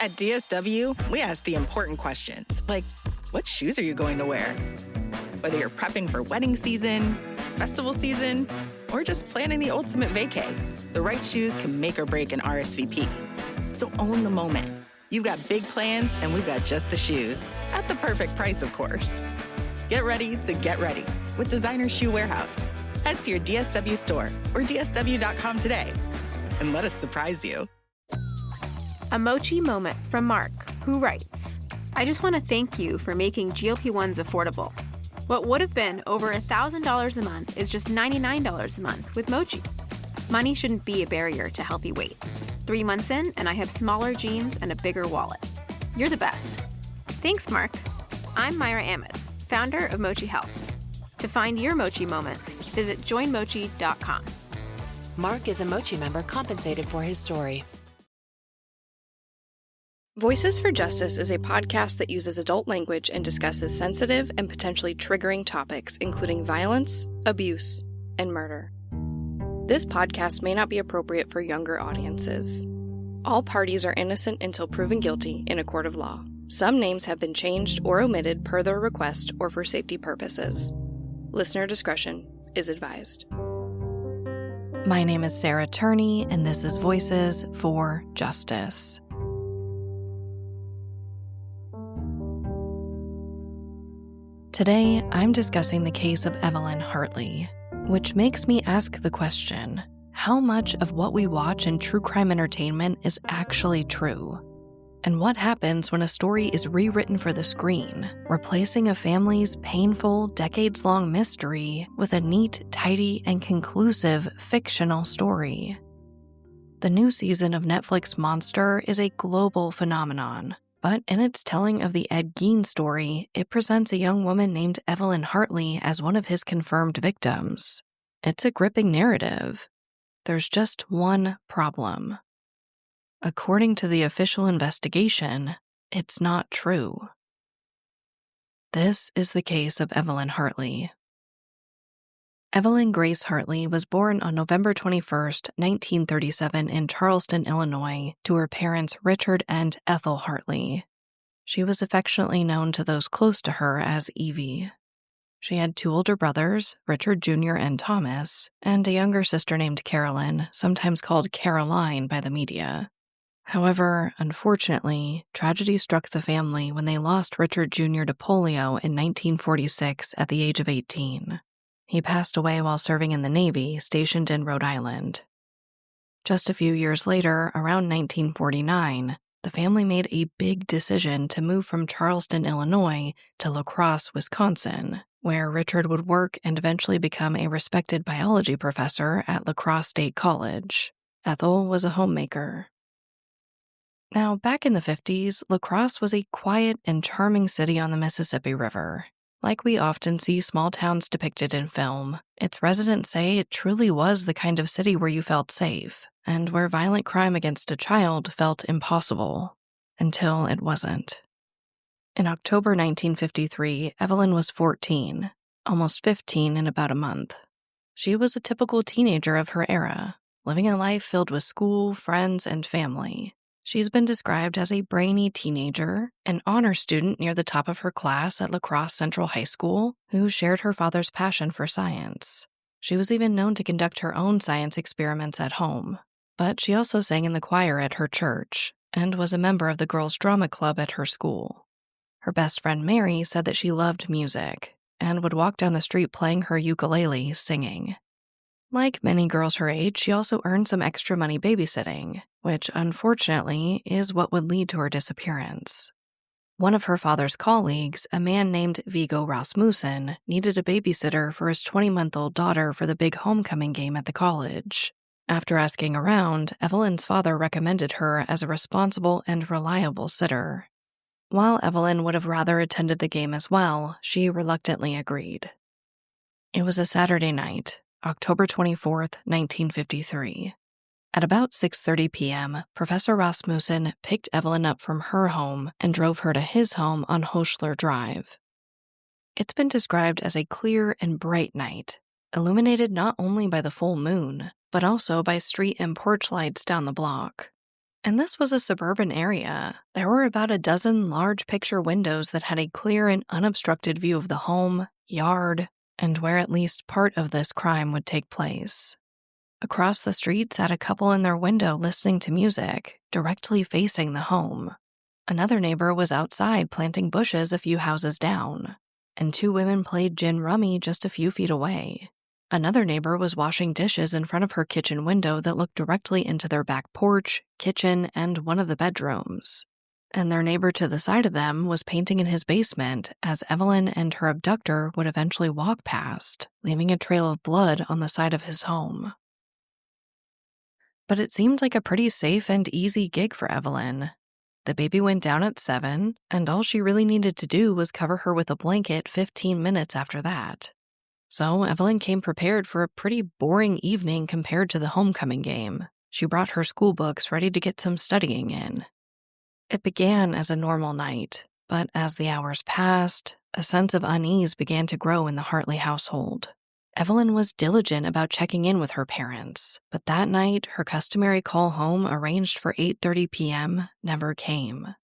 At DSW, we ask the important questions, like, what shoes are you going to wear? Whether you're prepping for wedding season, festival season, or just planning the ultimate vacay, the right shoes can make or break an RSVP. So own the moment. You've got big plans, and we've got just the shoes. At the perfect price, of course. Get ready to get ready with Designer Shoe Warehouse. Head to your DSW store or dsw.com today and let us surprise you. A mochi moment from Mark, who writes, I just want to thank you for making GLP-1s affordable. What would have been over $1,000 a month is just $99 a month with Mochi. Money shouldn't be a barrier to healthy weight. 3 months in, and I have smaller jeans and a bigger wallet. You're the best. Thanks, Mark. I'm Myra Ahmed, founder of Mochi Health. To find your Mochi moment, visit joinmochi.com. Mark is a Mochi member compensated for his story. Voices for Justice is a podcast that uses adult language and discusses sensitive and potentially triggering topics, including violence, abuse, and murder. This podcast may not be appropriate for younger audiences. All parties are innocent until proven guilty in a court of law. Some names have been changed or omitted per their request or for safety purposes. Listener discretion is advised. My name is Sarah Turney, and this is Voices for Justice. Today, I'm discussing the case of Evelyn Hartley, which makes me ask the question, how much of what we watch in true crime entertainment is actually true? And what happens when a story is rewritten for the screen, replacing a family's painful, decades-long mystery with a neat, tidy, and conclusive fictional story? The new season of Netflix Monster is a global phenomenon. But in its telling of the Ed Gein story, it presents a young woman named Evelyn Hartley as one of his confirmed victims. It's a gripping narrative. There's just one problem. According to the official investigation, it's not true. This is the case of Evelyn Hartley. Evelyn Grace Hartley was born on November 21, 1937 in Charleston, Illinois, to her parents Richard and Ethel Hartley. She was affectionately known to those close to her as Evie. She had 2 older brothers, Richard Jr. and Thomas, and a younger sister named Carolyn, sometimes called Caroline by the media. However, unfortunately, tragedy struck the family when they lost Richard Jr. to polio in 1946 at the age of 18. He passed away while serving in the Navy, stationed in Rhode Island. Just a few years later, around 1949, the family made a big decision to move from Charleston, Illinois, to La Crosse, Wisconsin, where Richard would work and eventually become a respected biology professor at La Crosse State College. Ethel was a homemaker. Now, back in the 50s, La Crosse was a quiet and charming city on the Mississippi River. Like we often see small towns depicted in film, its residents say it truly was the kind of city where you felt safe, and where violent crime against a child felt impossible, until it wasn't. In October 1953, Evelyn was 14, almost 15 in about a month. She was a typical teenager of her era, living a life filled with school, friends, and family. She's been described as a brainy teenager, an honor student near the top of her class at La Crosse Central High School, who shared her father's passion for science. She was even known to conduct her own science experiments at home, but she also sang in the choir at her church, and was a member of the girls' drama club at her school. Her best friend Mary said that she loved music, and would walk down the street playing her ukulele, singing. Like many girls her age, she also earned some extra money babysitting, which unfortunately is what would lead to her disappearance. One of her father's colleagues, a man named Viggo Rasmussen, needed a babysitter for his 20-month-old daughter for the big homecoming game at the college. After asking around, Evelyn's father recommended her as a responsible and reliable sitter. While Evelyn would have rather attended the game as well, she reluctantly agreed. It was a Saturday night, October 24, 1953. At about 6:30 p.m., Professor Rasmussen picked Evelyn up from her home and drove her to his home on Hochler Drive. It's been described as a clear and bright night, illuminated not only by the full moon, but also by street and porch lights down the block. And this was a suburban area. There were about a dozen large picture windows that had a clear and unobstructed view of the home, yard, and where at least part of this crime would take place. Across the street sat a couple in their window listening to music, directly facing the home. Another neighbor was outside planting bushes a few houses down, and 2 women played gin rummy just a few feet away. Another neighbor was washing dishes in front of her kitchen window that looked directly into their back porch, kitchen, and one of the bedrooms. And their neighbor to the side of them was painting in his basement as Evelyn and her abductor would eventually walk past, leaving a trail of blood on the side of his home. But it seemed like a pretty safe and easy gig for Evelyn. The baby went down at 7, and all she really needed to do was cover her with a blanket 15 minutes after that. So Evelyn came prepared for a pretty boring evening compared to the homecoming game. She brought her school books ready to get some studying in. It began as a normal night, but as the hours passed, a sense of unease began to grow in the Hartley household. Evelyn was diligent about checking in with her parents, but that night, her customary call home arranged for 8:30 p.m. never came.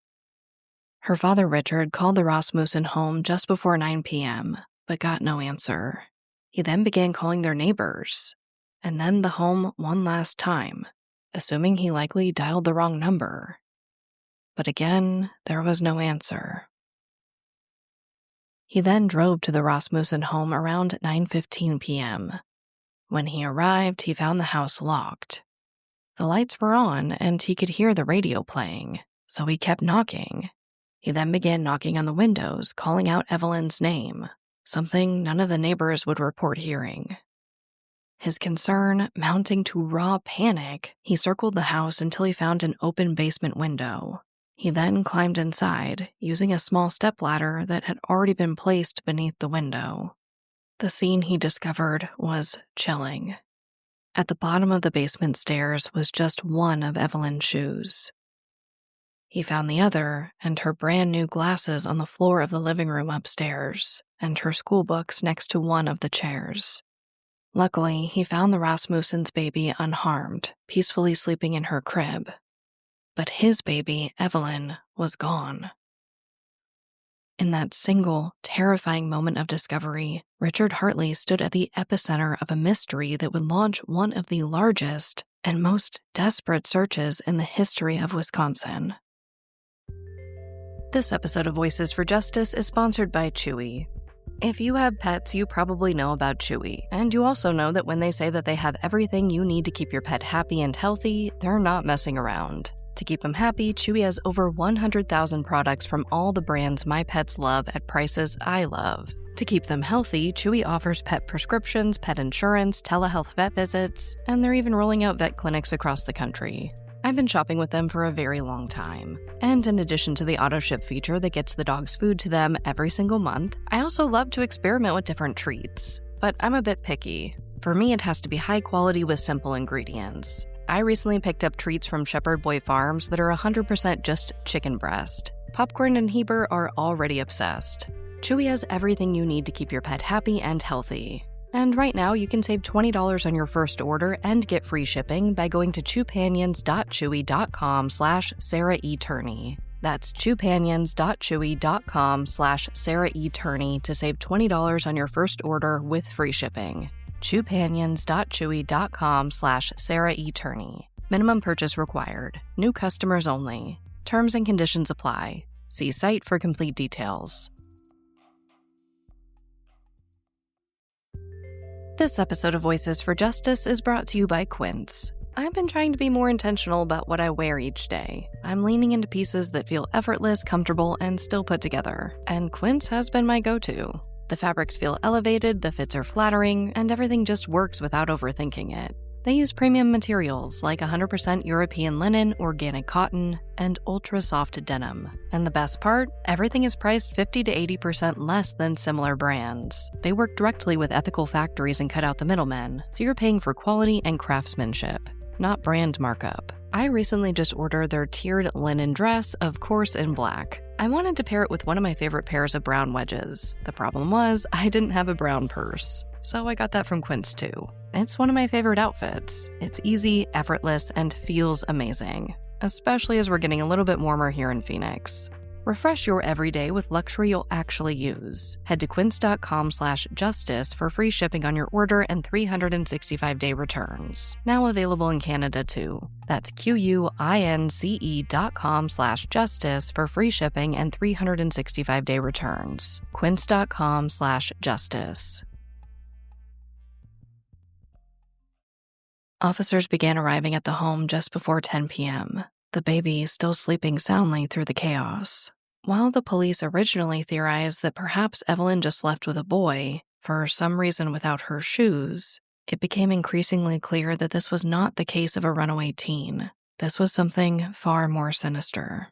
Her father, Richard, called the Rasmussen home just before 9 p.m., but got no answer. He then began calling their neighbors, and then the home one last time, assuming he likely dialed the wrong number. But again, there was no answer. He then drove to the Rasmussen home around 9:15 p.m. When he arrived, he found the house locked. The lights were on, and he could hear the radio playing, so he kept knocking. He then began knocking on the windows, calling out Evelyn's name, something none of the neighbors would report hearing. His concern mounting to raw panic, he circled the house until he found an open basement window. He then climbed inside, using a small stepladder that had already been placed beneath the window. The scene he discovered was chilling. At the bottom of the basement stairs was just one of Evelyn's shoes. He found the other and her brand new glasses on the floor of the living room upstairs, and her school books next to one of the chairs. Luckily, he found the Rasmussen's baby unharmed, peacefully sleeping in her crib. But his baby, Evelyn, was gone. In that single, terrifying moment of discovery, Richard Hartley stood at the epicenter of a mystery that would launch one of the largest and most desperate searches in the history of Wisconsin. This episode of Voices for Justice is sponsored by Chewy. If you have pets, you probably know about Chewy, and you also know that when they say that they have everything you need to keep your pet happy and healthy, they're not messing around. To keep them happy, Chewy has over 100,000 products from all the brands my pets love at prices I love. To keep them healthy, Chewy offers pet prescriptions, pet insurance, telehealth vet visits, and they're even rolling out vet clinics across the country. I've been shopping with them for a very long time. And in addition to the auto-ship feature that gets the dog's food to them every single month, I also love to experiment with different treats. But I'm a bit picky. For me, it has to be high quality with simple ingredients. I recently picked up treats from Shepherd Boy Farms that are 100% just chicken breast. Popcorn and Heber are already obsessed. Chewy has everything you need to keep your pet happy and healthy. And right now, you can save $20 on your first order and get free shipping by going to chewpanions.chewy.com/Sarah E. Turney. That's chewpanions.chewy.com/Sarah E. Turney to save $20 on your first order with free shipping. chewpanions.chewy.com/Sarah E. Turney. Minimum purchase required. New customers only. Terms and conditions apply. See site for complete details. This episode of Voices for Justice is brought to you by Quince. I've been trying to be more intentional about what I wear each day. I'm leaning into pieces that feel effortless, comfortable, and still put together, and Quince has been my go-to. The fabrics feel elevated, the fits are flattering, and everything just works without overthinking it. They use premium materials like 100% European linen, organic cotton, and ultra-soft denim. And the best part? Everything is priced 50 to 80% less than similar brands. They work directly with ethical factories and cut out the middlemen, so you're paying for quality and craftsmanship, not brand markup. I recently just ordered their tiered linen dress, of course in black. I wanted to pair it with one of my favorite pairs of brown wedges. The problem was, I didn't have a brown purse. So I got that from Quince too. It's one of my favorite outfits. It's easy, effortless, and feels amazing. especially as we're getting a little bit warmer here in Phoenix. Refresh your everyday with luxury you'll actually use. Head to quince.com/justice for free shipping on your order and 365-day returns. Now available in Canada too. That's QUINCE.com/justice for free shipping and 365-day returns. Quince.com/justice. Officers began arriving at the home just before 10 p.m., the baby still sleeping soundly through the chaos. While the police originally theorized that perhaps Evelyn just left with a boy, for some reason without her shoes, it became increasingly clear that this was not the case of a runaway teen. This was something far more sinister.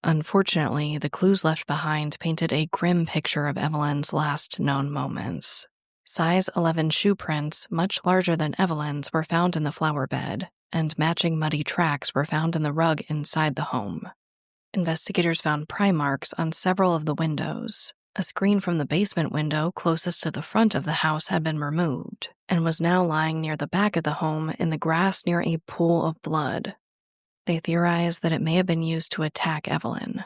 Unfortunately, the clues left behind painted a grim picture of Evelyn's last known moments. Size 11 shoe prints, much larger than Evelyn's, were found in the flower bed, and matching muddy tracks were found in the rug inside the home. Investigators found pry marks on several of the windows. A screen from the basement window closest to the front of the house had been removed, and was now lying near the back of the home in the grass near a pool of blood. They theorized that it may have been used to attack Evelyn.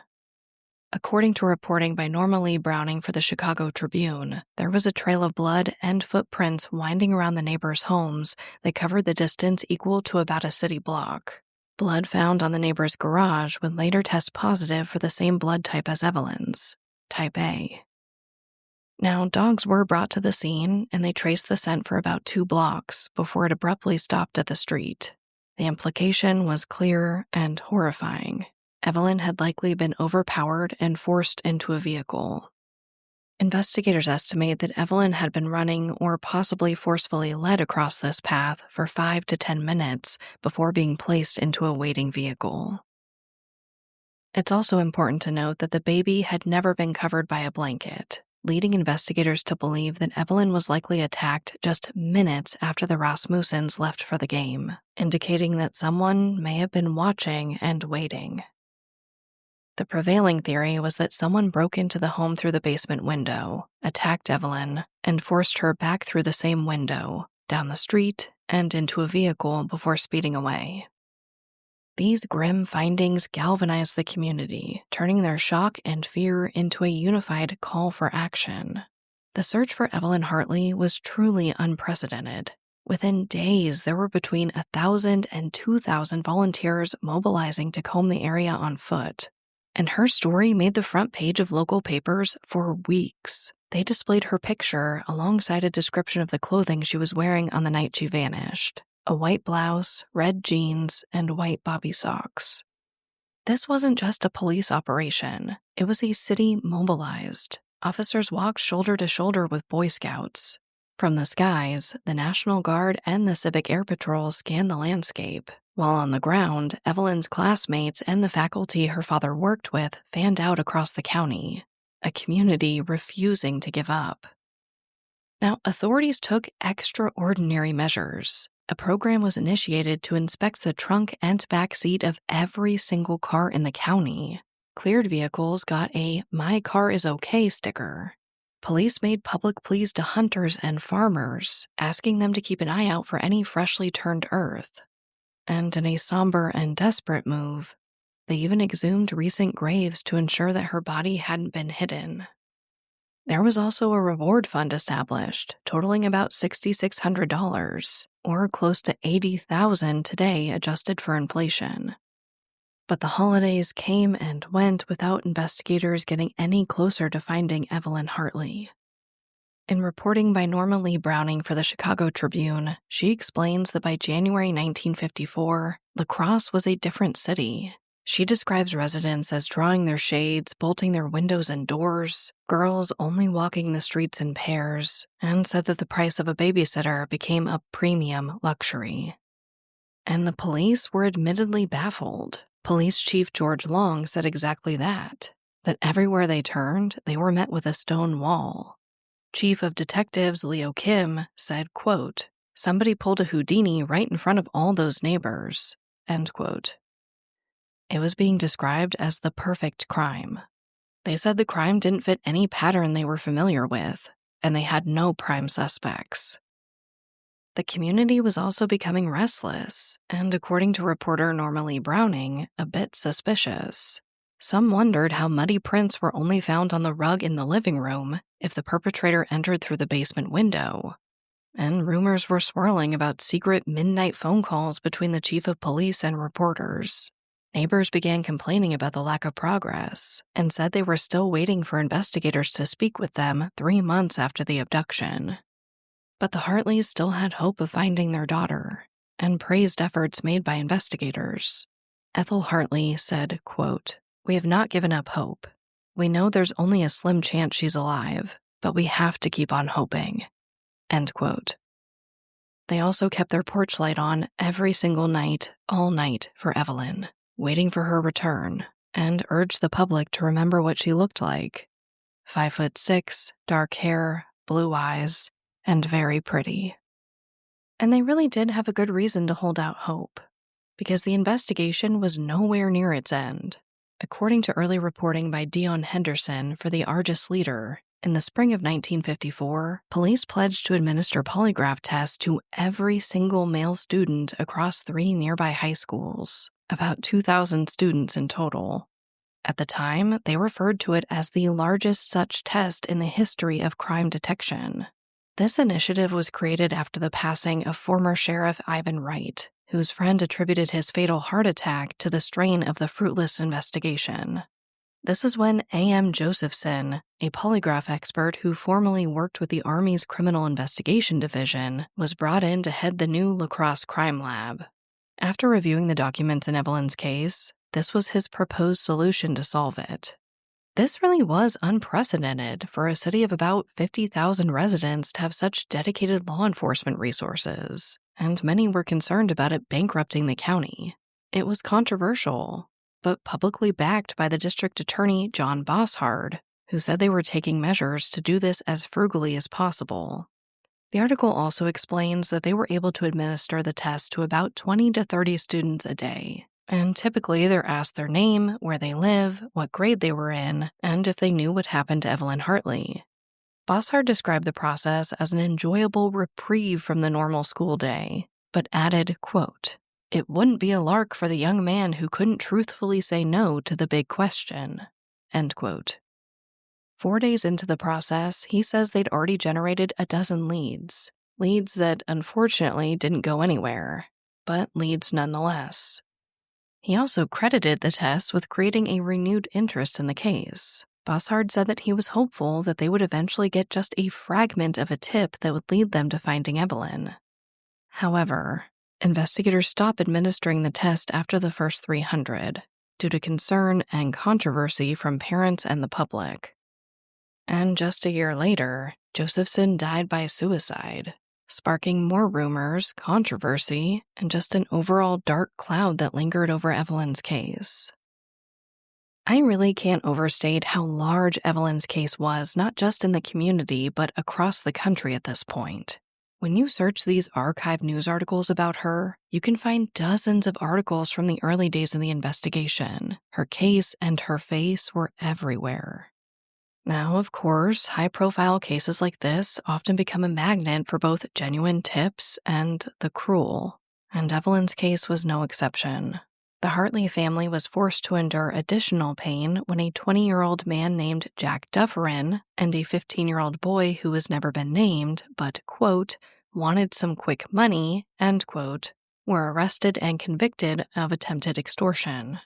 According to reporting by Norma Lee Browning for the Chicago Tribune, there was a trail of blood and footprints winding around the neighbors' homes that covered the distance equal to about a city block. Blood found on the neighbor's garage would later test positive for the same blood type as Evelyn's, type A. Now, dogs were brought to the scene, and they traced the scent for about 2 blocks before it abruptly stopped at the street. The implication was clear and horrifying. Evelyn had likely been overpowered and forced into a vehicle. Investigators estimate that Evelyn had been running or possibly forcefully led across this path for 5 to 10 minutes before being placed into a waiting vehicle. It's also important to note that the baby had never been covered by a blanket, leading investigators to believe that Evelyn was likely attacked just minutes after the Rasmussens left for the game, indicating that someone may have been watching and waiting. The prevailing theory was that someone broke into the home through the basement window, attacked Evelyn, and forced her back through the same window, down the street, and into a vehicle before speeding away. These grim findings galvanized the community, turning their shock and fear into a unified call for action. The search for Evelyn Hartley was truly unprecedented. Within days, there were between 1,000 and 2,000 volunteers mobilizing to comb the area on foot. And her story made the front page of local papers for weeks. They displayed her picture alongside a description of the clothing she was wearing on the night she vanished: a white blouse, red jeans, and white bobby socks. This wasn't just a police operation. It was a city mobilized. Officers walked shoulder to shoulder with Boy Scouts. From the skies, the National Guard and the Civic Air Patrol scanned the landscape, while on the ground, Evelyn's classmates and the faculty her father worked with fanned out across the county, a community refusing to give up. Now, authorities took extraordinary measures. A program was initiated to inspect the trunk and back seat of every single car in the county. Cleared vehicles got a "My car is okay" sticker. Police made public pleas to hunters and farmers, asking them to keep an eye out for any freshly turned earth. And in a somber and desperate move, they even exhumed recent graves to ensure that her body hadn't been hidden. There was also a reward fund established, totaling about $6,600, or close to $80,000 today adjusted for inflation. But the holidays came and went without investigators getting any closer to finding Evelyn Hartley. In reporting by Norma Lee Browning for the Chicago Tribune, she explains that by January 1954, La Crosse was a different city. She describes residents as drawing their shades, bolting their windows and doors, girls only walking the streets in pairs, and said that the price of a babysitter became a premium luxury. And the police were admittedly baffled. Police Chief George Long said exactly that everywhere they turned, they were met with a stone wall. Chief of Detectives Leo Kim said, quote, "Somebody pulled a Houdini right in front of all those neighbors," end quote. It was being described as the perfect crime. They said the crime didn't fit any pattern they were familiar with, and they had no prime suspects. the community was also becoming restless, and according to reporter Norma Lee Browning, a bit suspicious. Some wondered how muddy prints were only found on the rug in the living room if the perpetrator entered through the basement window. And rumors were swirling about secret midnight phone calls between the chief of police and reporters. Neighbors began complaining about the lack of progress and said they were still waiting for investigators to speak with them 3 months after the abduction. But the Hartleys still had hope of finding their daughter and praised efforts made by investigators. Ethel Hartley said, quote, "We have not given up hope. We know there's only a slim chance she's alive, but we have to keep on hoping." End quote. They also kept their porch light on every single night, all night, for Evelyn, waiting for her return, and urged the public to remember what she looked like. 5'6", dark hair, blue eyes, and very pretty. And they really did have a good reason to hold out hope, because the investigation was nowhere near its end. According to early reporting by Dion Henderson for the Argus Leader, in the spring of 1954, police pledged to administer polygraph tests to every single male student across 3 nearby high schools, about 2,000 students in total. At the time, they referred to it as the largest such test in the history of crime detection. This initiative was created after the passing of former Sheriff Ivan Wright, whose friend attributed his fatal heart attack to the strain of the fruitless investigation. This is when A.M. Josephson, a polygraph expert who formerly worked with the Army's Criminal Investigation Division, was brought in to head the new La Crosse crime lab. After reviewing the documents in Evelyn's case, this was his proposed solution to solve it. This really was unprecedented for a city of about 50,000 residents to have such dedicated law enforcement resources, and many were concerned about it bankrupting the county. It was controversial, but publicly backed by the district attorney John Bosshard, who said they were taking measures to do this as frugally as possible. The article also explains that they were able to administer the test to about 20 to 30 students a day, and typically they're asked their name, where they live, what grade they were in, and if they knew what happened to Evelyn Hartley. Bosshard described the process as an enjoyable reprieve from the normal school day, but added, quote, "It wouldn't be a lark for the young man who couldn't truthfully say no to the big question." End quote. 4 days into the process, he says they'd already generated a dozen leads that unfortunately didn't go anywhere, but leads nonetheless. He also credited the tests with creating a renewed interest in the case. Bosshard said that he was hopeful that they would eventually get just a fragment of a tip that would lead them to finding Evelyn. However, investigators stopped administering the test after the first 300 due to concern and controversy from parents and the public. And just a year later, Josephson died by suicide, sparking more rumors, controversy, and just an overall dark cloud that lingered over Evelyn's case. I really can't overstate how large Evelyn's case was, not just in the community, but across the country at this point. When you search these archive news articles about her, you can find dozens of articles from the early days of the investigation. Her case and her face were everywhere. Now, of course, high-profile cases like this often become a magnet for both genuine tips and the cruel, and Evelyn's case was no exception. The Hartley family was forced to endure additional pain when a 20-year-old man named Jack Dufferin and a 15-year-old boy who has never been named but, quote, wanted some quick money, end quote, were arrested and convicted of attempted extortion.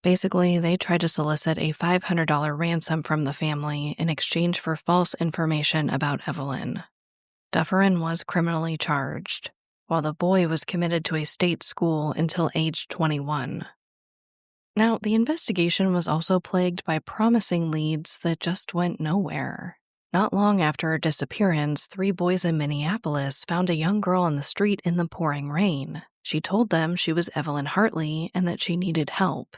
Basically, they tried to solicit a $500 ransom from the family in exchange for false information about Evelyn. Dufferin was criminally charged, while the boy was committed to a state school until age 21. Now, the investigation was also plagued by promising leads that just went nowhere. Not long after her disappearance, 3 boys in Minneapolis found a young girl on the street in the pouring rain. She told them she was Evelyn Hartley and that she needed help.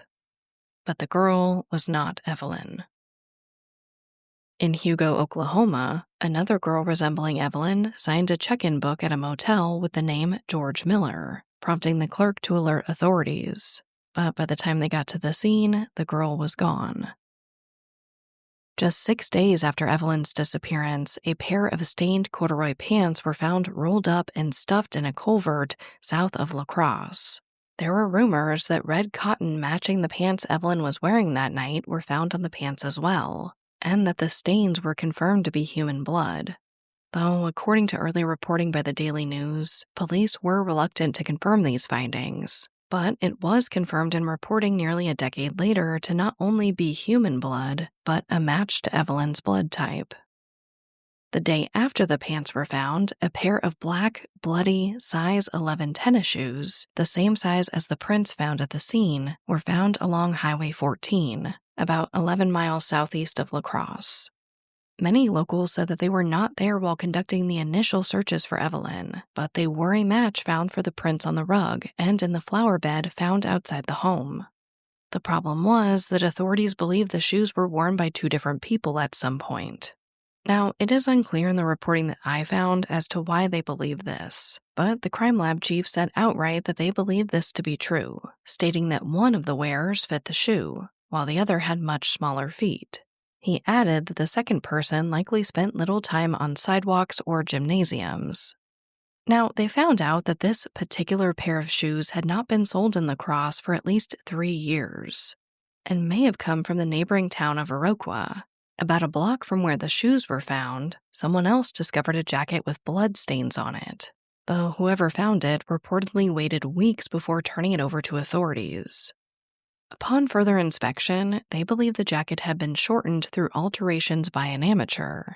But the girl was not Evelyn. In Hugo, Oklahoma, another girl resembling Evelyn signed a check-in book at a motel with the name George Miller, prompting the clerk to alert authorities. But by the time they got to the scene, the girl was gone. Just 6 days after Evelyn's disappearance, a pair of stained corduroy pants were found rolled up and stuffed in a culvert south of La Crosse. There were rumors that red cotton matching the pants Evelyn was wearing that night were found on the pants as well, and that the stains were confirmed to be human blood. Though, according to early reporting by the Daily News, police were reluctant to confirm these findings. But it was confirmed in reporting nearly a decade later to not only be human blood, but a match to Evelyn's blood type. The day after the pants were found, a pair of black, bloody, size 11 tennis shoes, the same size as the prints found at the scene, were found along Highway 14, about 11 miles southeast of La Crosse. Many locals said that they were not there while conducting the initial searches for Evelyn, but they were a match found for the prints on the rug and in the flower bed found outside the home. The problem was that authorities believed the shoes were worn by 2 different people at some point. Now, it is unclear in the reporting that I found as to why they believed this, but the crime lab chief said outright that they believed this to be true, stating that one of the wearers fit the shoe, while the other had much smaller feet. He added that the second person likely spent little time on sidewalks or gymnasiums. Now, they found out that this particular pair of shoes had not been sold in La Crosse for at least 3 years, and may have come from the neighboring town of Iroquois. About a block from where the shoes were found, someone else discovered a jacket with blood stains on it, though whoever found it reportedly waited weeks before turning it over to authorities. Upon further inspection, they believe the jacket had been shortened through alterations by an amateur.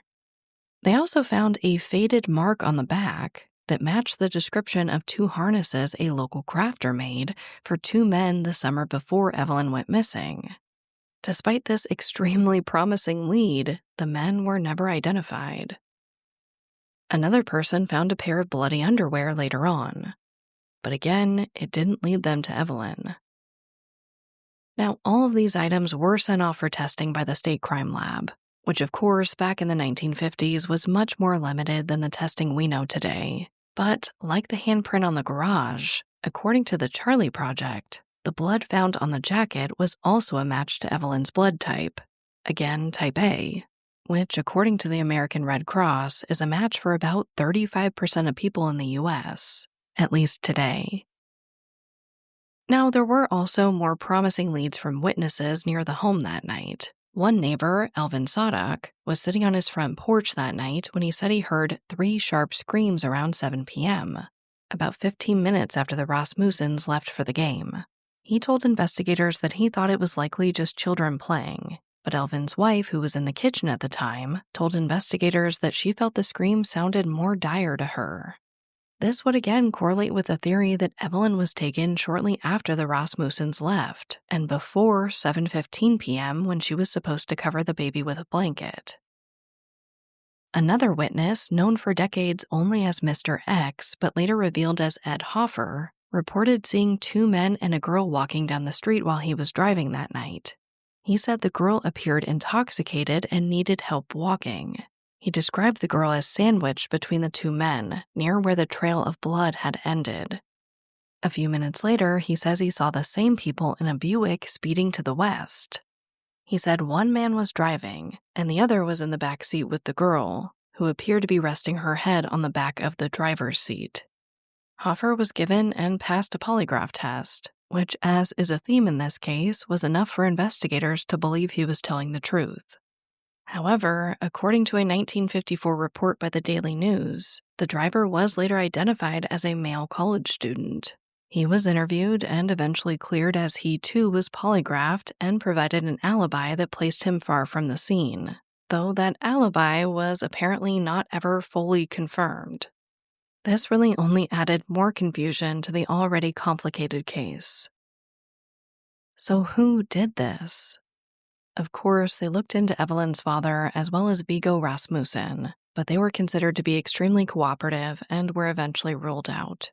They also found a faded mark on the back that matched the description of 2 harnesses a local crafter made for 2 men the summer before Evelyn went missing. Despite this extremely promising lead, the men were never identified. Another person found a pair of bloody underwear later on, but again, it didn't lead them to Evelyn. Now, all of these items were sent off for testing by the state crime lab, which of course back in the 1950s was much more limited than the testing we know today. But like the handprint on the garage, according to the Charlie Project, the blood found on the jacket was also a match to Evelyn's blood type, again type A, which according to the American Red Cross is a match for about 35% of people in the US, at least today. Now, there were also more promising leads from witnesses near the home that night. One neighbor, Alvin Sadok, was sitting on his front porch that night when he said he heard 3 sharp screams around 7 p.m., about 15 minutes after the Rasmussens left for the game. He told investigators that he thought it was likely just children playing, but Alvin's wife, who was in the kitchen at the time, told investigators that she felt the scream sounded more dire to her. This would again correlate with the theory that Evelyn was taken shortly after the Rasmussens left, and before 7:15 p.m. when she was supposed to cover the baby with a blanket. Another witness, known for decades only as Mr. X, but later revealed as Ed Hoffer, reported seeing 2 men and a girl walking down the street while he was driving that night. He said the girl appeared intoxicated and needed help walking. He described the girl as sandwiched between the 2 men, near where the trail of blood had ended. A few minutes later, he says he saw the same people in a Buick speeding to the west. He said one man was driving, and the other was in the back seat with the girl, who appeared to be resting her head on the back of the driver's seat. Hoffer was given and passed a polygraph test, which, as is a theme in this case, was enough for investigators to believe he was telling the truth. However, according to a 1954 report by the Daily News, the driver was later identified as a male college student. He was interviewed and eventually cleared as he too was polygraphed and provided an alibi that placed him far from the scene, though that alibi was apparently not ever fully confirmed. This really only added more confusion to the already complicated case. So who did this? Of course, they looked into Evelyn's father as well as Viggo Rasmussen, but they were considered to be extremely cooperative and were eventually ruled out.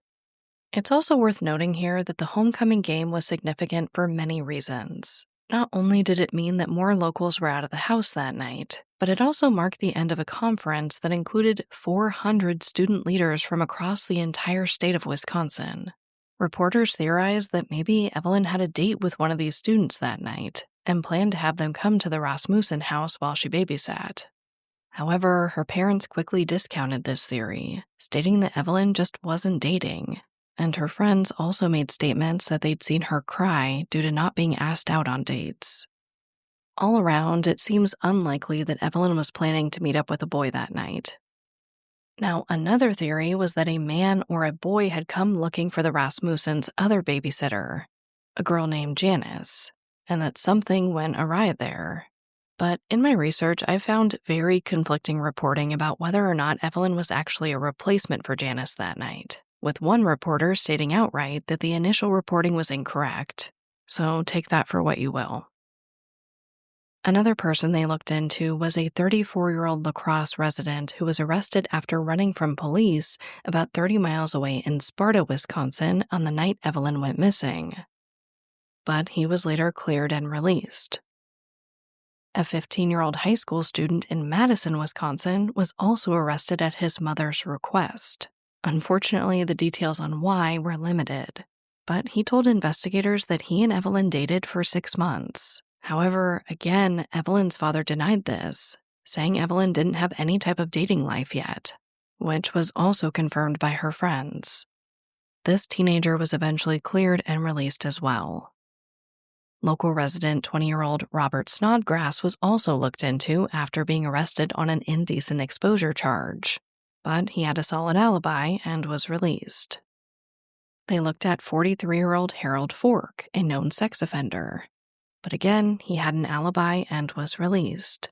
It's also worth noting here that the homecoming game was significant for many reasons. Not only did it mean that more locals were out of the house that night, but it also marked the end of a conference that included 400 student leaders from across the entire state of Wisconsin. Reporters theorized that maybe Evelyn had a date with one of these students that night, and planned to have them come to the Rasmussen house while she babysat. However, her parents quickly discounted this theory, stating that Evelyn just wasn't dating, and her friends also made statements that they'd seen her cry due to not being asked out on dates. All around, it seems unlikely that Evelyn was planning to meet up with a boy that night. Now, another theory was that a man or a boy had come looking for the Rasmussens' other babysitter, a girl named Janice, and that something went awry there. But in my research, I found very conflicting reporting about whether or not Evelyn was actually a replacement for Janice that night, with one reporter stating outright that the initial reporting was incorrect. So take that for what you will. Another person they looked into was a 34-year-old La Crosse resident who was arrested after running from police about 30 miles away in Sparta, Wisconsin on the night Evelyn went missing. But he was later cleared and released. A 15-year-old high school student in Madison, Wisconsin was also arrested at his mother's request. Unfortunately, the details on why were limited, but he told investigators that he and Evelyn dated for 6 months. However, again, Evelyn's father denied this, saying Evelyn didn't have any type of dating life yet, which was also confirmed by her friends. This teenager was eventually cleared and released as well. Local resident 20-year-old Robert Snodgrass was also looked into after being arrested on an indecent exposure charge, but he had a solid alibi and was released. They looked at 43-year-old Harold Fork, a known sex offender, but again, he had an alibi and was released.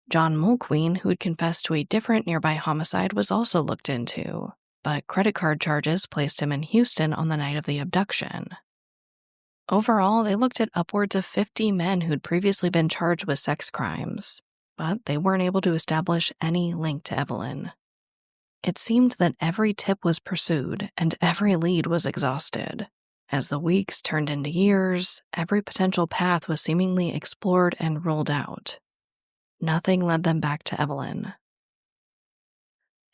John Mulqueen, who had confessed to a different nearby homicide, was also looked into, but credit card charges placed him in Houston on the night of the abduction. Overall, they looked at upwards of 50 men who'd previously been charged with sex crimes, but they weren't able to establish any link to Evelyn. It seemed that every tip was pursued and every lead was exhausted. As the weeks turned into years, every potential path was seemingly explored and ruled out. Nothing led them back to Evelyn.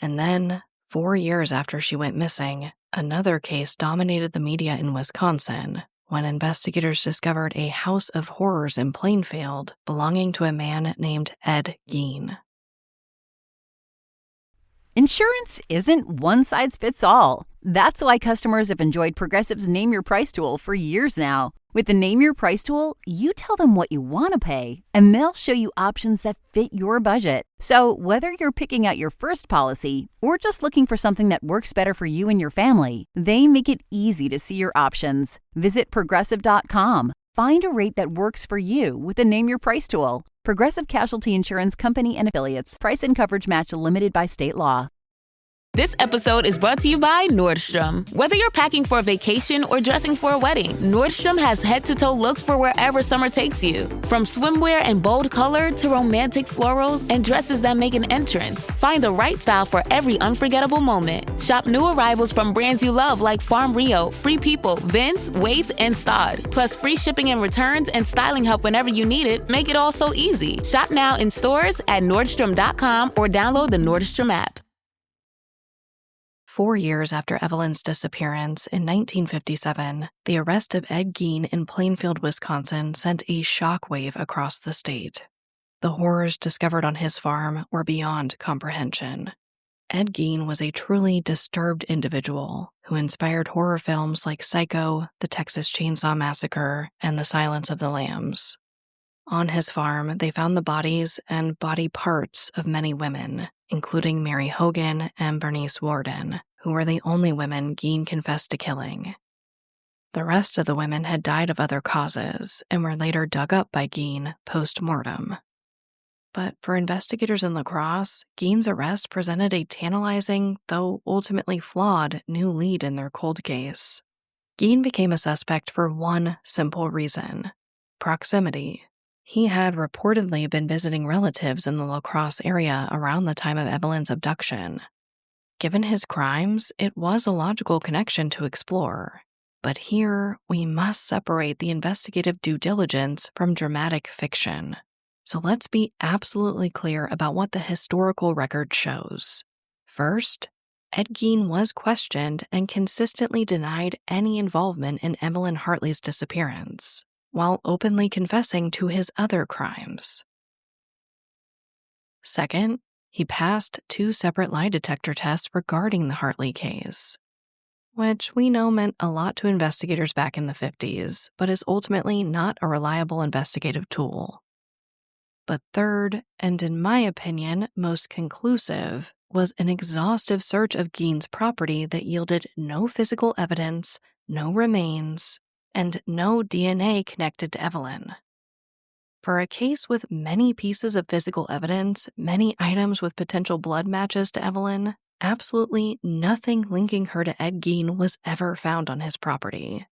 And then, 4 years after she went missing, another case dominated the media in Wisconsin when investigators discovered a house of horrors in Plainfield belonging to a man named Ed Gein. Insurance isn't one size fits all. That's why customers have enjoyed Progressive's Name Your Price tool for years now. With the Name Your Price tool, you tell them what you want to pay, and they'll show you options that fit your budget. So whether you're picking out your first policy or just looking for something that works better for you and your family, they make it easy to see your options. Visit Progressive.com. Find a rate that works for you with the Name Your Price tool. Progressive Casualty Insurance Company and Affiliates. Price and coverage match limited by state law. This episode is brought to you by Nordstrom. Whether you're packing for a vacation or dressing for a wedding, Nordstrom has head-to-toe looks for wherever summer takes you. From swimwear and bold color to romantic florals and dresses that make an entrance, find the right style for every unforgettable moment. Shop new arrivals from brands you love like Farm Rio, Free People, Vince, Waif, and Stod. Plus free shipping and returns and styling help whenever you need it. Make it all so easy. Shop now in stores at Nordstrom.com or download the Nordstrom app. 4 years after Evelyn's disappearance in 1957, the arrest of Ed Gein in Plainfield, Wisconsin sent a shockwave across the state. The horrors discovered on his farm were beyond comprehension. Ed Gein was a truly disturbed individual who inspired horror films like Psycho, The Texas Chainsaw Massacre, and The Silence of the Lambs. On his farm, they found the bodies and body parts of many women, including Mary Hogan and Bernice Warden, who were the only women Gein confessed to killing. The rest of the women had died of other causes and were later dug up by Gein post-mortem. But for investigators in La Crosse, Gein's arrest presented a tantalizing, though ultimately flawed, new lead in their cold case. Gein became a suspect for one simple reason: proximity. He had reportedly been visiting relatives in the La Crosse area around the time of Evelyn's abduction. Given his crimes, it was a logical connection to explore. But here, we must separate the investigative due diligence from dramatic fiction. So let's be absolutely clear about what the historical record shows. First, Ed Gein was questioned and consistently denied any involvement in Evelyn Hartley's disappearance, while openly confessing to his other crimes. Second, he passed 2 separate lie detector tests regarding the Hartley case, which we know meant a lot to investigators back in the 50s, but is ultimately not a reliable investigative tool. But third, and in my opinion, most conclusive, was an exhaustive search of Gein's property that yielded no physical evidence, no remains, and no DNA connected to Evelyn. For a case with many pieces of physical evidence, many items with potential blood matches to Evelyn, absolutely nothing linking her to Ed Gein was ever found on his property.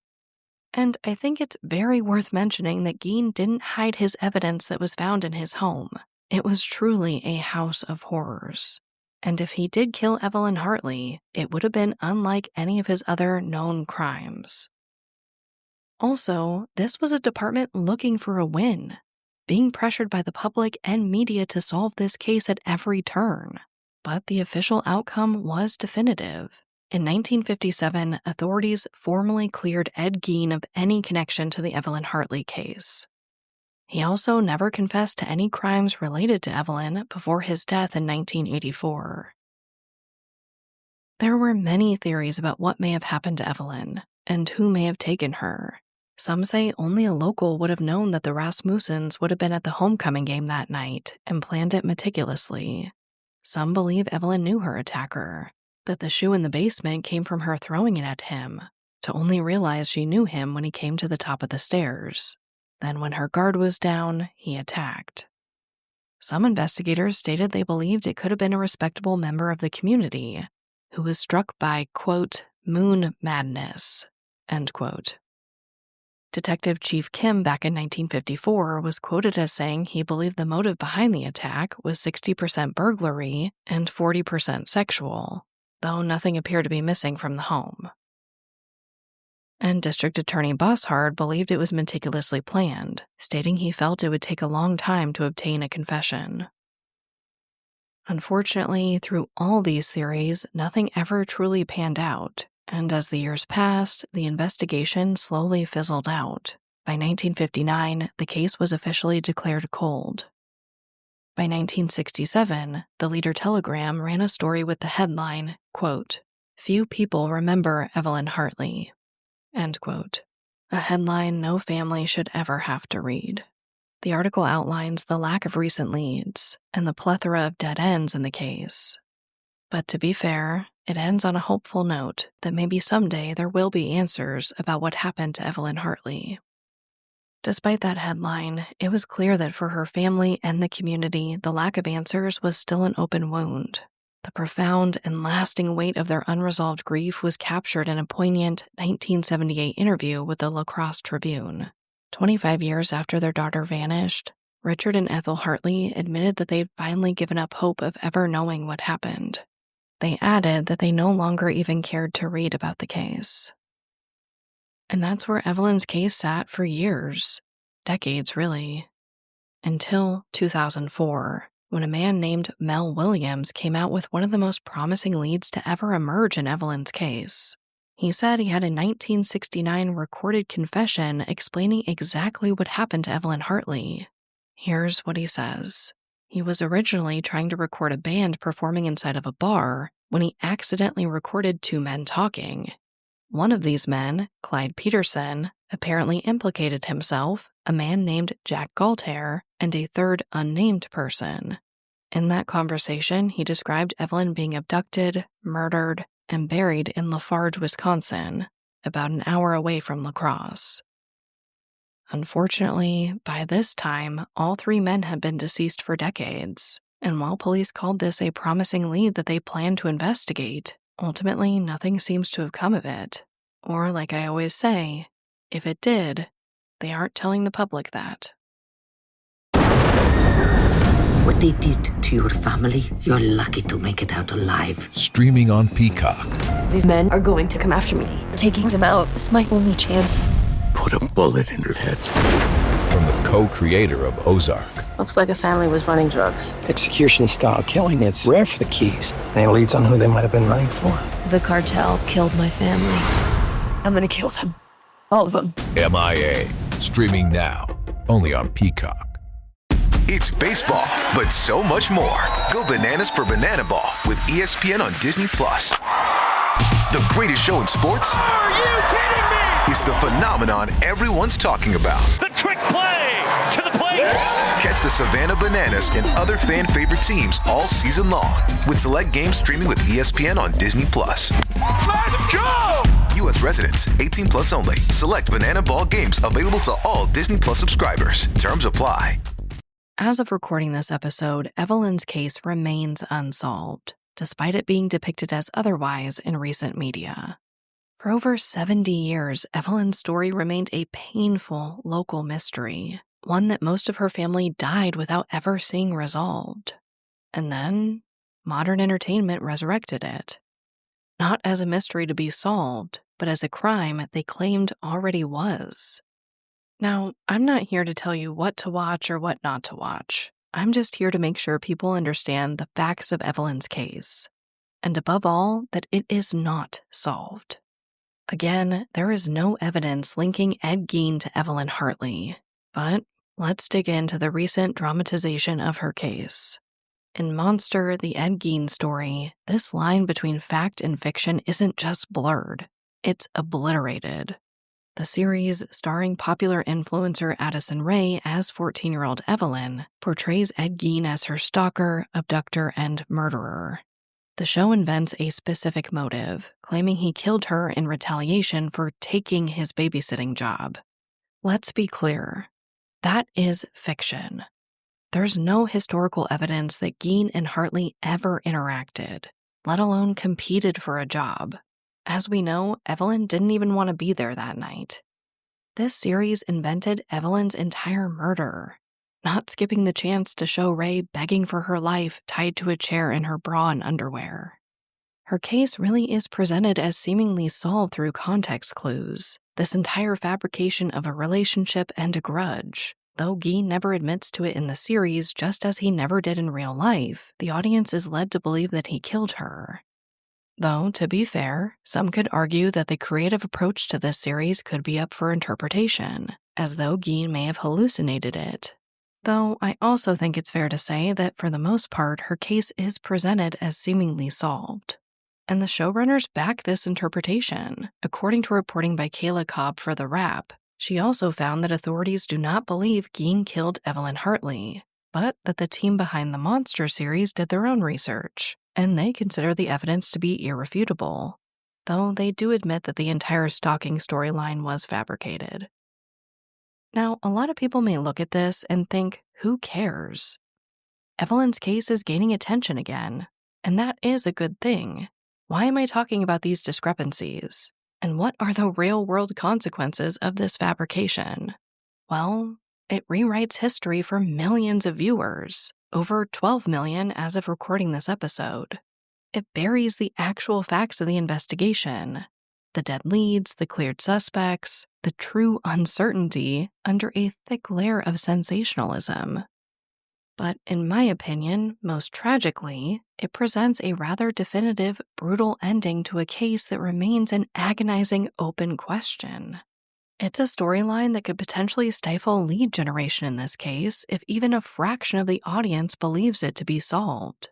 And I think it's very worth mentioning that Gein didn't hide his evidence that was found in his home. It was truly a house of horrors. And if he did kill Evelyn Hartley, it would have been unlike any of his other known crimes. Also, this was a department looking for a win, being pressured by the public and media to solve this case at every turn. But the official outcome was definitive. In 1957, authorities formally cleared Ed Gein of any connection to the Evelyn Hartley case. He also never confessed to any crimes related to Evelyn before his death in 1984. There were many theories about what may have happened to Evelyn and who may have taken her. Some say only a local would have known that the Rasmussens would have been at the homecoming game that night and planned it meticulously. Some believe Evelyn knew her attacker, that the shoe in the basement came from her throwing it at him, to only realize she knew him when he came to the top of the stairs. Then when her guard was down, he attacked. Some investigators stated they believed it could have been a respectable member of the community who was struck by, quote, moon madness, end quote. Detective Chief Kim back in 1954 was quoted as saying he believed the motive behind the attack was 60% burglary and 40% sexual, though nothing appeared to be missing from the home. And District Attorney Bosshard believed it was meticulously planned, stating he felt it would take a long time to obtain a confession. Unfortunately, through all these theories, nothing ever truly panned out, and as the years passed, the investigation slowly fizzled out. By 1959, the case was officially declared cold. By 1967, the Leader Telegram ran a story with the headline, quote, "Few people remember Evelyn Hartley," end quote. A headline no family should ever have to read. The article outlines the lack of recent leads and the plethora of dead ends in the case. But to be fair, it ends on a hopeful note that maybe someday there will be answers about what happened to Evelyn Hartley. Despite that headline, it was clear that for her family and the community, the lack of answers was still an open wound. The profound and lasting weight of their unresolved grief was captured in a poignant 1978 interview with the La Crosse Tribune. 25 years after their daughter vanished, Richard and Ethel Hartley admitted that they'd finally given up hope of ever knowing what happened. They added that they no longer even cared to read about the case. And that's where Evelyn's case sat for years, decades really, until 2004, when a man named Mel Williams came out with one of the most promising leads to ever emerge in Evelyn's case. He said he had a 1969 recorded confession explaining exactly what happened to Evelyn Hartley. Here's what he says. He was originally trying to record a band performing inside of a bar when he accidentally recorded 2 men talking. One of these men, Clyde Peterson, apparently implicated himself, a man named Jack Galtair, and a third unnamed person. In that conversation, he described Evelyn being abducted, murdered, and buried in Lafarge, Wisconsin, about an hour away from La Crosse. Unfortunately, by this time, all 3 men had been deceased for decades, and while police called this a promising lead that they planned to investigate, ultimately nothing seems to have come of it. Or, like I always say, if it did, they aren't telling the public that. What they did to your family, you're lucky to make it out alive. Streaming on Peacock. These men are going to come after me. Taking them out is my only chance. Put a bullet in her head. From the co-creator of Ozark. Looks like a family was running drugs. Execution-style killing, it's rare for the Keys. Any leads on who they might have been running for? The cartel killed my family. I'm gonna kill them. All of them. MIA. Streaming now, only on Peacock. It's baseball, but so much more. Go bananas for Banana Ball with ESPN on Disney+. The greatest show in sports. Are you kidding me? Is the phenomenon everyone's talking about. The trick play to the plate. Catch the Savannah Bananas and other fan-favorite teams all season long with select games streaming with ESPN on Disney+. Let's go! U.S. residents, 18 plus only. Select Banana Ball games available to all Disney Plus subscribers. Terms apply. As of recording this episode, Evelyn's case remains unsolved, despite it being depicted as otherwise in recent media. For over 70 years, Evelyn's story remained a painful local mystery, one that most of her family died without ever seeing resolved. And then, modern entertainment resurrected it. Not as a mystery to be solved, but as a crime they claimed already was. Now, I'm not here to tell you what to watch or what not to watch. I'm just here to make sure people understand the facts of Evelyn's case. And above all, that it is not solved. Again, there is no evidence linking Ed Gein to Evelyn Hartley. But let's dig into the recent dramatization of her case. In Monster, the Ed Gein story, this line between fact and fiction isn't just blurred, it's obliterated. The series, starring popular influencer Addison Rae as 14-year-old Evelyn, portrays Ed Gein as her stalker, abductor, and murderer. The show invents a specific motive, claiming he killed her in retaliation for taking his babysitting job. Let's be clear, that is fiction. There's no historical evidence that Gein and Hartley ever interacted, let alone competed for a job. As we know, Evelyn didn't even want to be there that night. This series invented Evelyn's entire murder, not skipping the chance to show Rae begging for her life tied to a chair in her bra and underwear. Her case really is presented as seemingly solved through context clues, this entire fabrication of a relationship and a grudge. Though Gein never admits to it in the series, just as he never did in real life, the audience is led to believe that he killed her. Though, to be fair, some could argue that the creative approach to this series could be up for interpretation, as though Gein may have hallucinated it. Though I also think it's fair to say that for the most part, her case is presented as seemingly solved. And the showrunners back this interpretation. According to reporting by Kayla Cobb for The Wrap, she also found that authorities do not believe Gein killed Evelyn Hartley, but that the team behind the Monster series did their own research, and they consider the evidence to be irrefutable, though they do admit that the entire stalking storyline was fabricated. Now, a lot of people may look at this and think, who cares? Evelyn's case is gaining attention again, and that is a good thing. Why am I talking about these discrepancies? And what are the real-world consequences of this fabrication? Well, it rewrites history for millions of viewers, over 12 million as of recording this episode. It buries the actual facts of the investigation, the dead leads, the cleared suspects, the true uncertainty under a thick layer of sensationalism. But in my opinion, most tragically, it presents a rather definitive, brutal ending to a case that remains an agonizing open question. It's a storyline that could potentially stifle lead generation in this case if even a fraction of the audience believes it to be solved.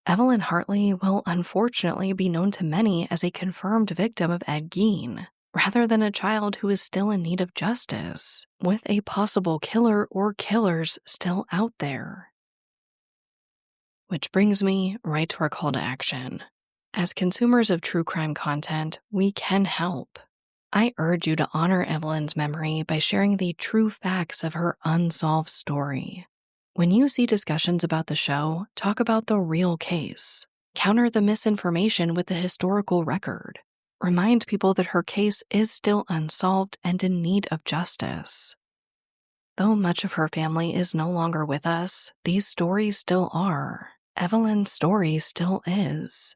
Evelyn Hartley will unfortunately be known to many as a confirmed victim of Ed Gein, rather than a child who is still in need of justice, with a possible killer or killers still out there. Which brings me right to our call to action. As consumers of true crime content, we can help. I urge you to honor Evelyn's memory by sharing the true facts of her unsolved story. When you see discussions about the show, talk about the real case. Counter the misinformation with the historical record. Remind people that her case is still unsolved and in need of justice. Though much of her family is no longer with us, these stories still are. Evelyn's story still is.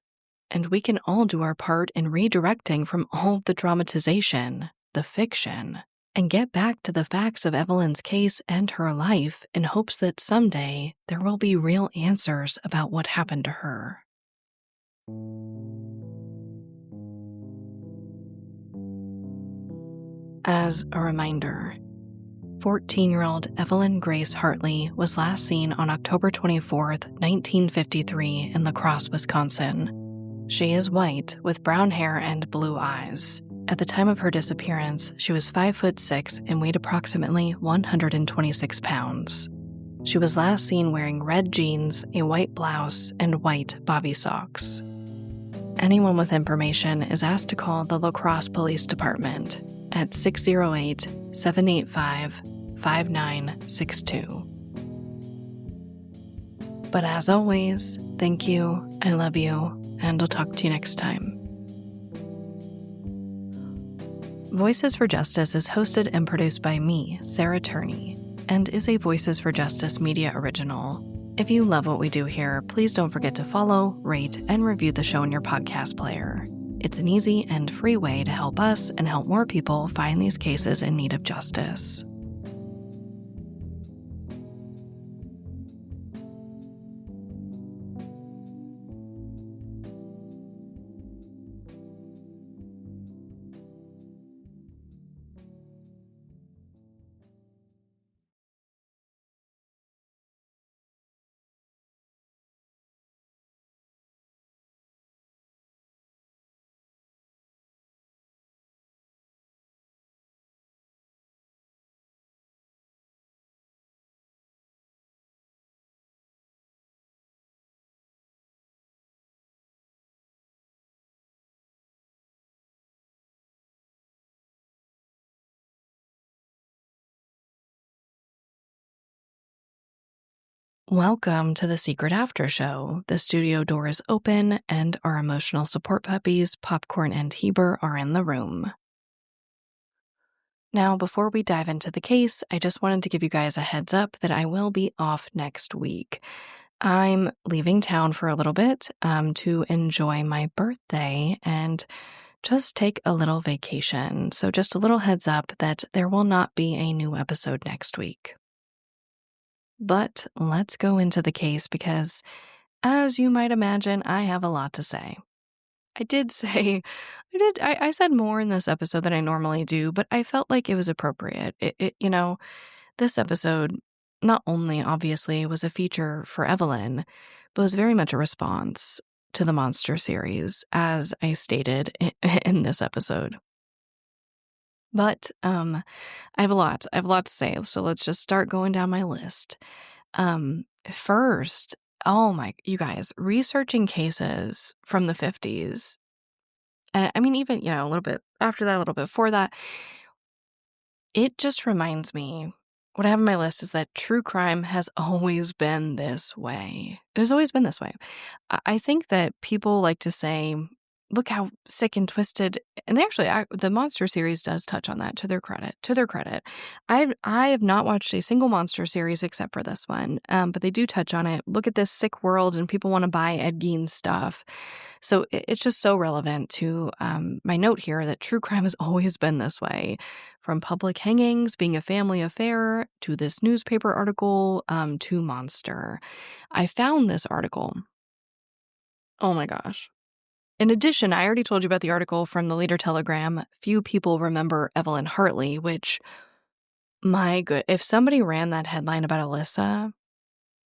And we can all do our part in redirecting from all the dramatization, the fiction, and get back to the facts of Evelyn's case and her life in hopes that someday there will be real answers about what happened to her. As a reminder, 14-year-old Evelyn Grace Hartley was last seen on October 24th, 1953 in La Crosse, Wisconsin. She is white with brown hair and blue eyes. At the time of her disappearance, she was 5'6" and weighed approximately 126 pounds. She was last seen wearing red jeans, a white blouse, and white bobby socks. Anyone with information is asked to call the La Crosse Police Department at 608-785-5962. But as always, thank you, I love you, and I'll talk to you next time. Voices for Justice is hosted and produced by me, Sarah Turney, and is a Voices for Justice media original. If you love what we do here, please don't forget to follow, rate, and review the show in your podcast player. It's an easy and free way to help us and help more people find these cases in need of justice. Welcome to the Secret After Show. The studio door is open and our emotional support puppies, Popcorn and Heber, are in the room. Now, before we dive into the case, I just wanted to give you guys a heads up that I will be off next week. I'm leaving town for a little bit to enjoy my birthday and just take a little vacation. So just a little heads up that there will not be a new episode next week. But let's go into the case because, as you might imagine, I have a lot to say. I said more in this episode than I normally do, but I felt like it was appropriate. This episode not only obviously was a feature for Evelyn, but was very much a response to the Monster series, as I stated in this episode. But I have a lot to say, so let's just start going down my list. First, you guys, researching cases from the 50s, and I mean, even, a little bit after that, a little bit before that, it just reminds me, what I have on my list is that true crime has always been this way. It has always been this way. I think that people like to say, look how sick and twisted, and the Monster series does touch on that, to their credit. I have not watched a single Monster series except for this one, but they do touch on it. Look at this sick world, and people want to buy Ed Gein stuff. So it's just so relevant to my note here that true crime has always been this way, from public hangings being a family affair, to this newspaper article, to Monster. I found this article. Oh my gosh. In addition, I already told you about the article from the Leader Telegram, Few People Remember Evelyn Hartley, which, if somebody ran that headline about Alyssa,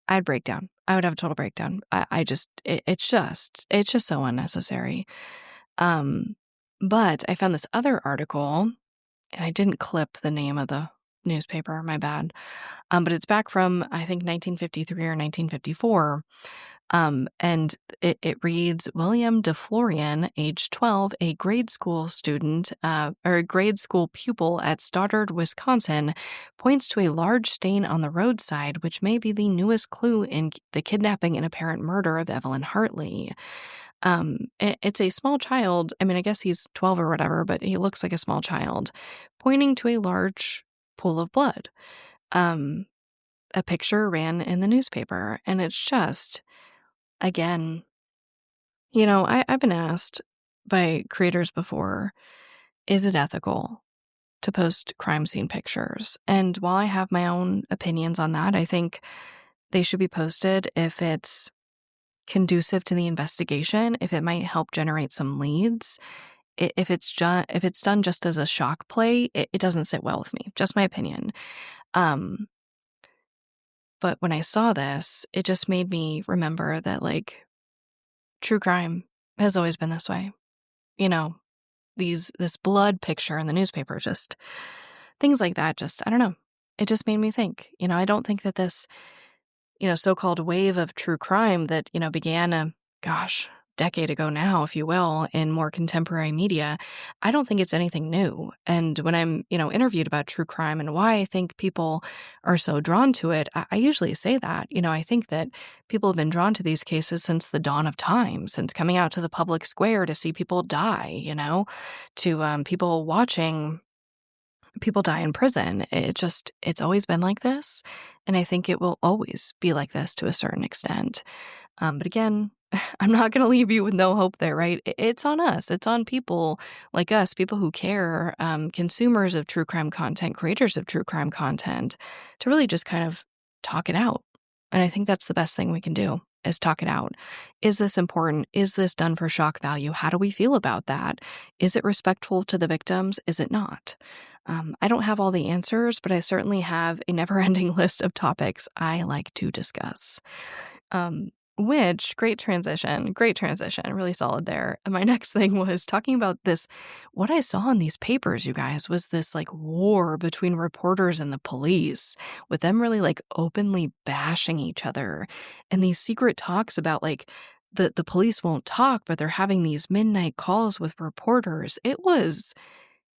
I'd break down. I would have a total breakdown. It's just so unnecessary. But I found this other article, and I didn't clip the name of the newspaper, my bad. But it's back from, I think, 1953 or 1954. And it reads, William DeFlorian, age 12, a grade school student, or a grade school pupil at Stoddard, Wisconsin, points to a large stain on the roadside, which may be the newest clue in the kidnapping and apparent murder of Evelyn Hartley. It's a small child. I mean, I guess he's 12 or whatever, but he looks like a small child, pointing to a large pool of blood. A picture ran in the newspaper, and it's just... Again, I've been asked by creators before, is it ethical to post crime scene pictures? And while I have my own opinions on that, I think they should be posted if it's conducive to the investigation, if it might help generate some leads. If it's done just as a shock play, it doesn't sit well with me. Just my opinion. But when I saw this, it just made me remember that, like, true crime has always been this way. You know, this blood picture in the newspaper, just things like that, just, I don't know. It just made me think, I don't think that this, so-called wave of true crime that, began decade ago now, if you will, in more contemporary media, I don't think it's anything new. And when I'm, interviewed about true crime and why I think people are so drawn to it, I usually say that, I think that people have been drawn to these cases since the dawn of time, since coming out to the public square to see people die, to people watching people die in prison. It's always been like this. And I think it will always be like this to a certain extent. But again, I'm not going to leave you with no hope there, right? It's on us. It's on people like us, people who care, consumers of true crime content, creators of true crime content, to really just kind of talk it out. And I think that's the best thing we can do, is talk it out. Is this important? Is this done for shock value? How do we feel about that? Is it respectful to the victims? Is it not? I don't have all the answers, but I certainly have a never-ending list of topics I like to discuss. Great transition, really solid there. And my next thing was talking about this. What I saw in these papers, you guys, was this like war between reporters and the police, with them really like openly bashing each other, and these secret talks about like the police won't talk, but they're having these midnight calls with reporters. It was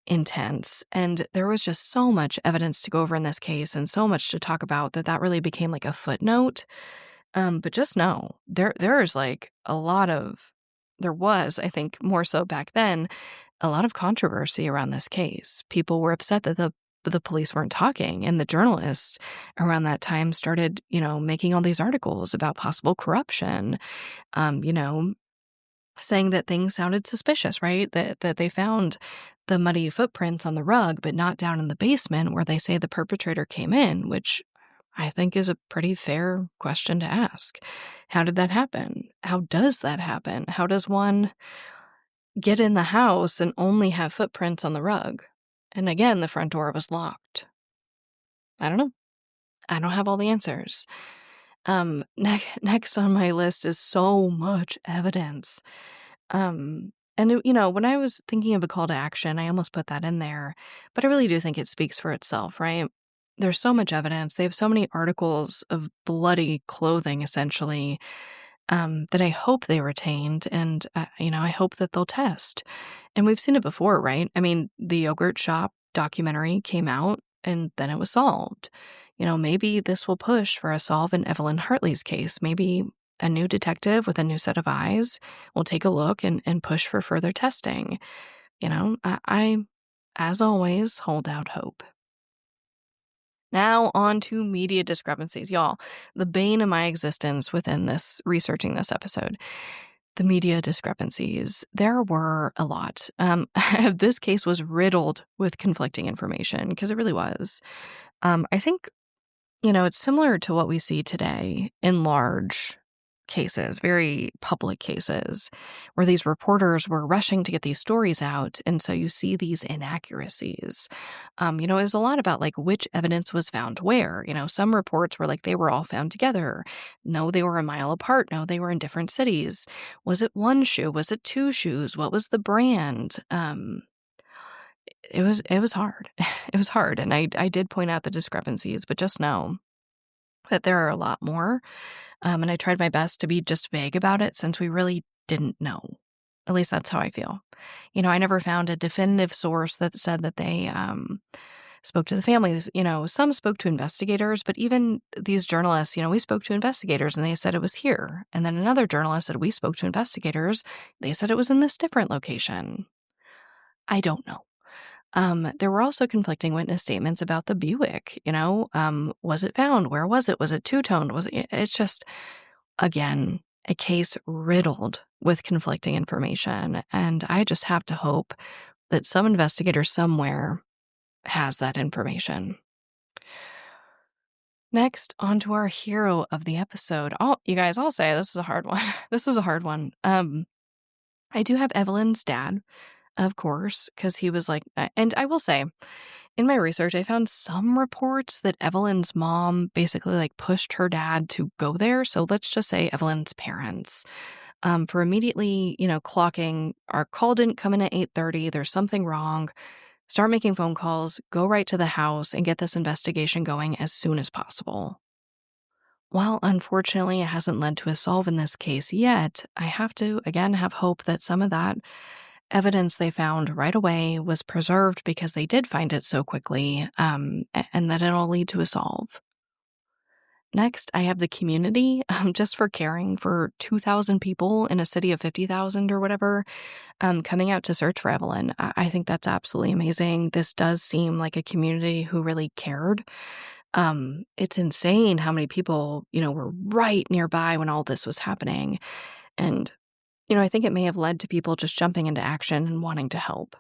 intense, and there was just so much evidence to go over in this case and so much to talk about that really became like a footnote. But just know, there was, I think more so back then, a lot of controversy around this case. People were upset that the police weren't talking, and the journalists around that time started, making all these articles about possible corruption, saying that things sounded suspicious, right? That they found the muddy footprints on the rug, but not down in the basement where they say the perpetrator came in, which I think is a pretty fair question to ask. How did that happen? How does that happen? How does one get in the house and only have footprints on the rug? And again, the front door was locked. I don't know. I don't have all the answers. Next on my list is so much evidence. And, when I was thinking of a call to action, I almost put that in there, but I really do think it speaks for itself, right? There's so much evidence. They have so many articles of bloody clothing, essentially, that I hope they retained, and, I hope that they'll test. And we've seen it before, right? I mean, the yogurt shop documentary came out, and then it was solved. Maybe this will push for a solve in Evelyn Hartley's case. Maybe a new detective with a new set of eyes will take a look and push for further testing. I, as always, hold out hope. Now on to media discrepancies. Y'all, the bane of my existence within researching this episode. The media discrepancies. There were a lot. This case was riddled with conflicting information, because it really was. I think, it's similar to what we see today in large cases, very public cases, where these reporters were rushing to get these stories out. And so you see these inaccuracies. It was a lot about like which evidence was found where. Some reports were like they were all found together. No, they were a mile apart. No, they were in different cities. Was it one shoe? Was it two shoes? What was the brand? It was hard. It was hard. And I did point out the discrepancies, but just know that there are a lot more. And I tried my best to be just vague about it, since we really didn't know. At least that's how I feel. I never found a definitive source that said that they spoke to the families. Some spoke to investigators, but even these journalists, we spoke to investigators and they said it was here. And then another journalist said we spoke to investigators. They said it was in this different location. I don't know. There were also conflicting witness statements about the Buick. Was it found? Where was it? Was it two-toned? It's just, again, a case riddled with conflicting information. And I just have to hope that some investigator somewhere has that information. Next, on to our hero of the episode. You guys, I'll say this is a hard one. This is a hard one. I do have Evelyn's dad, of course, because he was like, and I will say, in my research, I found some reports that Evelyn's mom basically like pushed her dad to go there. So let's just say Evelyn's parents. For immediately, clocking, our call didn't come in at 8:30. There's something wrong. Start making phone calls, go right to the house, and get this investigation going as soon as possible. While unfortunately it hasn't led to a solve in this case yet, I have to, again, have hope that some of that evidence they found right away was preserved because they did find it so quickly, and that it'll lead to a solve. Next, I have the community, just for caring for 2,000 people in a city of 50,000 or whatever, coming out to search for Evelyn. I think that's absolutely amazing. This does seem like a community who really cared. It's insane how many people, were right nearby when all this was happening. And, I think it may have led to people just jumping into action and wanting to help.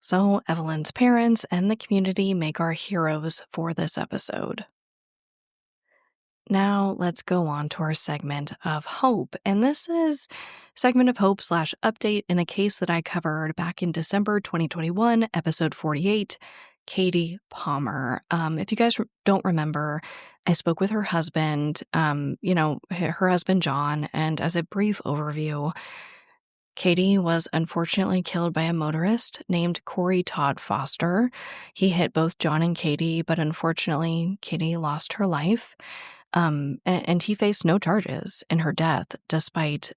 So Evelyn's parents and the community make our heroes for this episode. Now let's go on to our segment of hope. And this is segment of hope / update in a case that I covered back in December 2021, episode 48, Katie Palmer. If you guys don't remember, I spoke with her husband, her husband John, and as a brief overview, Katie was unfortunately killed by a motorist named Corey Todd Foster. He hit both John and Katie, but unfortunately, Katie lost her life. And he faced no charges in her death, despite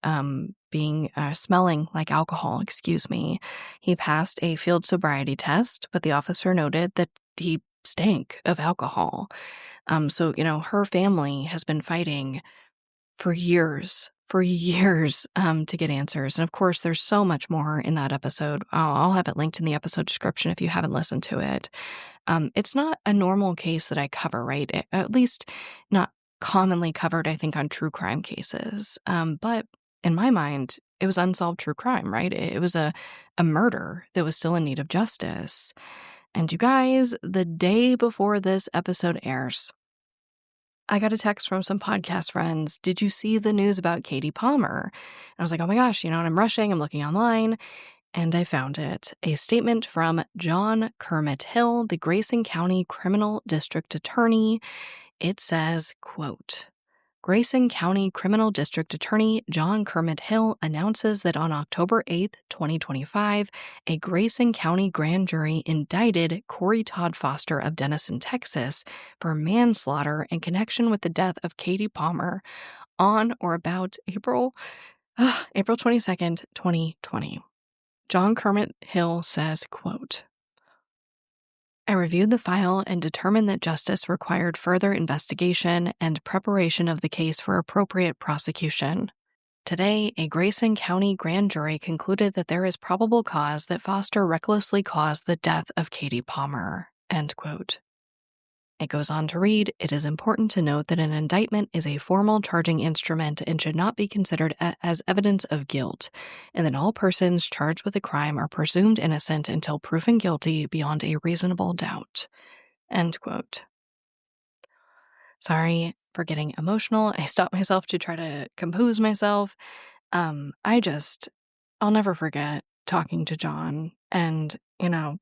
smelling like alcohol, He passed a field sobriety test, but the officer noted that he stank of alcohol. So, her family has been fighting for years to get answers. And of course, there's so much more in that episode. I'll have it linked in the episode description if you haven't listened to it. It's not a normal case that I cover, right? At least not commonly covered, I think, on true crime cases. But in my mind, it was unsolved true crime, right? It was a murder that was still in need of justice. And you guys, the day before this episode airs, I got a text from some podcast friends. Did you see the news about Katie Palmer? And I was like, oh my gosh, and I'm rushing, I'm looking online. And I found it. A statement from John Kermit Hill, the Grayson County Criminal District Attorney. It says, quote, Grayson County Criminal District Attorney John Kermit Hill announces that on October 8th, 2025, a Grayson County grand jury indicted Corey Todd Foster of Denison, Texas, for manslaughter in connection with the death of Katie Palmer on or about April 22nd, 2020. John Kermit Hill says, quote, I reviewed the file and determined that justice required further investigation and preparation of the case for appropriate prosecution. Today, a Grayson County grand jury concluded that there is probable cause that Foster recklessly caused the death of Katie Palmer. End quote. It goes on to read, it is important to note that an indictment is a formal charging instrument and should not be considered as evidence of guilt, and that all persons charged with a crime are presumed innocent until proven guilty beyond a reasonable doubt. End quote. Sorry for getting emotional. I stopped myself to try to compose myself. I'll never forget talking to John and,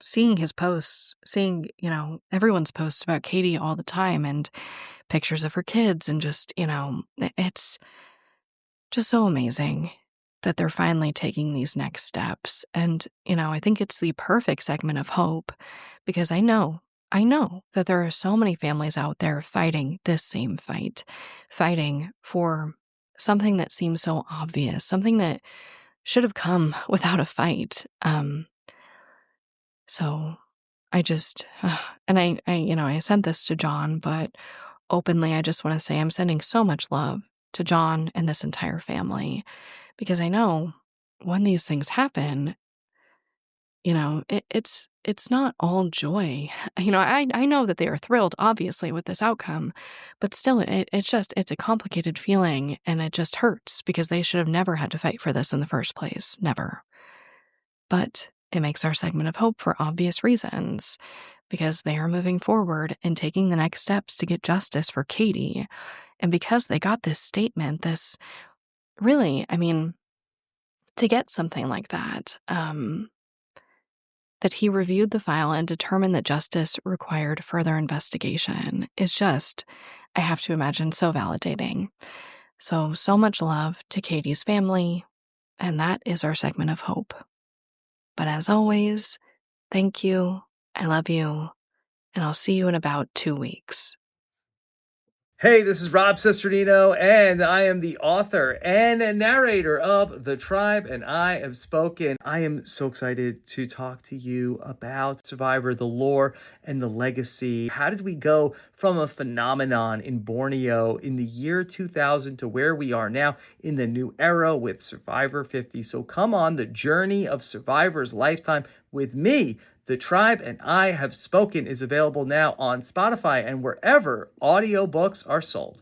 seeing his posts, seeing, everyone's posts about Katie all the time and pictures of her kids and just, it's just so amazing that they're finally taking these next steps. And, I think it's the perfect segment of hope because I know that there are so many families out there fighting this same fight, fighting for something that seems so obvious, something that should have come without a fight. So I just, and I sent this to John, but openly, I just want to say I'm sending so much love to John and this entire family because I know when these things happen, it's not all joy. I know that they are thrilled, obviously, with this outcome, but still, it's a complicated feeling and it just hurts because they should have never had to fight for this in the first place. Never. But it makes our segment of hope for obvious reasons because they are moving forward and taking the next steps to get justice for Katie. And because they got this statement, this really, to get something like that, that he reviewed the file and determined that justice required further investigation is just, I have to imagine, so validating. So much love to Katie's family, and that is our segment of hope. But as always, thank you, I love you, and I'll see you in about 2 weeks. Hey, this is Rob Sesternino, and I am the author and narrator of The Tribe, and I Have Spoken. I am so excited to talk to you about Survivor, the lore and the legacy. How did we go from a phenomenon in Borneo in the year 2000 to where we are now in the new era with Survivor 50? So come on the journey of Survivor's lifetime with me. The Tribe and I Have Spoken is available now on Spotify and wherever audiobooks are sold.